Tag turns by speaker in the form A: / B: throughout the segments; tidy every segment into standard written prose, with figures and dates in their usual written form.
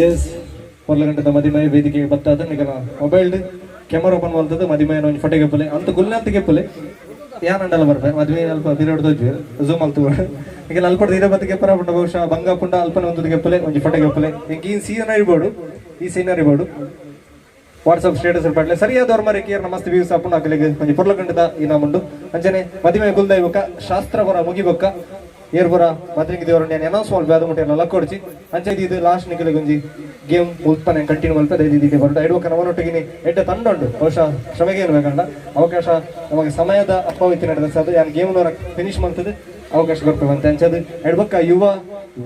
A: S ಪೊರ್ಲ ಗಂಟದ ಮದಿಮಯ ವೇದಿಕೆಗೆ ಬತ್ತಾದ ಈಗ ಮೊಬೈಲ್ ಕ್ಯಾಮರಾ ಓಪನ್ ಮಾಡ್ತದೆ ಮದಿಮಯನ ಒಂದು ಫೋಟೋ ಗೆಪ್ಪಲೆ ಅಂತ ಗುಲ್ನಂತ ಗೆಪ್ಪಲೆ ಯಾನಂಡಲ್ಲ ಬರ್ಬೆ ಮದುವೆ ಅಲ್ಪ ಬಿರೋಡ್ ದೋಜು ಝೂಮ್ ಅಲ್ತು ಈಗ ಅಲ್ಪಡ್ದು ಇದೇ ಬತ್ತಿಗೆ ಪರ ಪುಂಡ ಬಹುಶಃ ಬಂಗ ಪುಂಡ ಅಲ್ಪನ ಒಂದು ಗೆಪ್ಪಲೆ ಒಂದು ಫೋಟೋ ಗೆಪ್ಪಲೆ ಈಗ ಈ ಸೀನ್ ಇರ್ಬೋದು ಈ ಸೀನರ್ ಇರ್ಬೋದು ವಾಟ್ಸಪ್ ಸ್ಟೇಟಸ್ ಪಡ್ಲೆ ಸರಿಯಾದವ್ರ ಮರಿ ಕೇರ್ ನಮಸ್ತೆ ವ್ಯೂಸ್ ಹಾಕೊಂಡು ಹಾಕಲಿಗೆ ಒಂದು ಪೊರ್ಲ ಗಂಟದ ಇನಾಮುಂಡು ಅಂಚನೆ ಮದಿಮೆ ಗುಲ್ದೈವಕ ಶಾಸ್ತ್ರ ಬರ ಮುಗಿಬಕ್ಕ ಏರ್ ಬರ ಮದ್ರಿಗೆ ದೇವ್ರ ನಾನು ಅನೌನ್ಸ್ ಮಾಡಿ ಬೇದ ಮುಟ್ಟೆ ಎಲ್ಲ ಕೊಡ್ಚಿ ಅಂಚೆ ಇದು ಲಾಸ್ಟ್ ನಿಖಿಲ ಗುಂಜಿ ಗೇಮ್ ಉತ್ಪನ್ನ ಕಂಟಿನ್ಯೂ ಮಲ್ಪ ಇದೀಗ ಬರೋದು ಐಡ್ವಕ್ಕ ನವನೊಟ್ಟಿಗೆ ಎಡ್ಡ ತಂಡ ಉಂಟು ಬಹುಶಃ ಶ್ರಮೆಗೆ ಏನು ಬೇಕಂಡ ಅವಕಾಶ ನಮಗೆ ಸಮಯದ ಅಪವಿತಿ ನಡೆದ ಸರ್ ಯಾನ್ ಗೇಮ್ನವರ ಫಿನಿಶ್ ಮಾಡ್ತದೆ ಅವಕಾಶ ಬರ್ತವಂತೆ ಅಂಚದು ಎಡ್ಬಕ್ಕ ಯುವ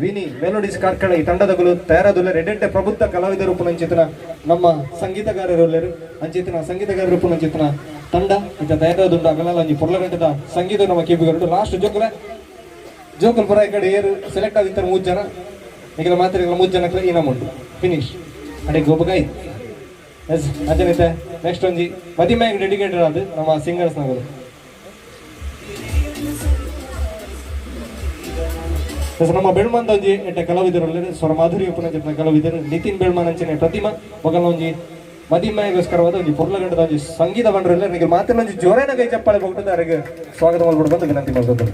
A: ವಿನಿ ಮೆಲೋಡಿಸ್ ಕಾರ್ಕಳ ಈ ತಂಡದಗಳು ತಯಾರಾದುಲ್ಲ ರೆಡ್ಡೆಡ್ಡೆ ಪ್ರಬುದ್ಧ ಕಲಾವಿದ ರೂಪನ ಅಂಚಿತನ ನಮ್ಮ ಸಂಗೀತಗಾರರು ಅಂಚಿತನ ಸಂಗೀತಗಾರ ರೂಪನ ಅಂಚಿತನ ತಂಡ ಇಂಥ ತಯಾರಾದುಂಡು ಅಗಲಲ್ಲ ಒಂಜಿ ಪೊರ್ಲ ಗಂಟದ ಸಂಗೀತ ನಮ್ಮ ಕಿವಿಗರು ಲಾಸ್ಟ್ ಜೋಕಲ್ ಪರ ಈ ಕಡೆ ಏರು ಸೆಲೆಕ್ಟ್ ಆಗಿರ್ತಾರೆ 3 ಜನ ಈಗ ಮಾತ್ರ 3 ಜನಕ್ಕೆ ಇನಾಮುಂಟು ಫಿನಿಶ್ ಅಡೆ ಗೊಬ್ಬಗಾಯಿ ಎಸ್ ಅಜನಿತೆ ನೆಕ್ಸ್ಟ್ ಒಂಜಿ ಮದಿಮೆಗೆ ಡೆಡಿಕೇಟೆಡ್ ಆದ ನಮ್ಮ ಸಿಂಗರ್ಸ್ ನಗರು ನಮ್ಮ ಬೆಳ್ಮಂದ ಒಂಜಿ ಎಡ್ಡೆ ಕಲಾವಿದರು ಸ್ವರ ಮಾಧುರಿ ಉಪನಂಚಿನ ಕಲಾವಿದರು ನಿತಿನ್ ಬೆಳ್ಮನ್ ಅಂಚನೆ ಪ್ರತಿಮಾ ಮಗನ ಒಂಜಿ ಮದಿಮೆಗೋಸ್ಕರವಾದ ಒಂಜಿ ಪೊರ್ಲಗಂಡದ ಒಂಜಿ ಸಂಗೀತ ಬಂಡ್ರಲ್ಲ ನಿಮಗೆ ಮಾತ್ರ ಒಂಜಿ ಜೋರೇನ ಕೈ ಚಪ್ಪಾಳೆ ಹೋಗ್ತದೆ ಅವರಿಗೆ ಸ್ವಾಗತ ಮಾಡ್ಬಿಡ್ಬಂದು ವಿನಂತಿ ಮಾಡ್ಬೋದು.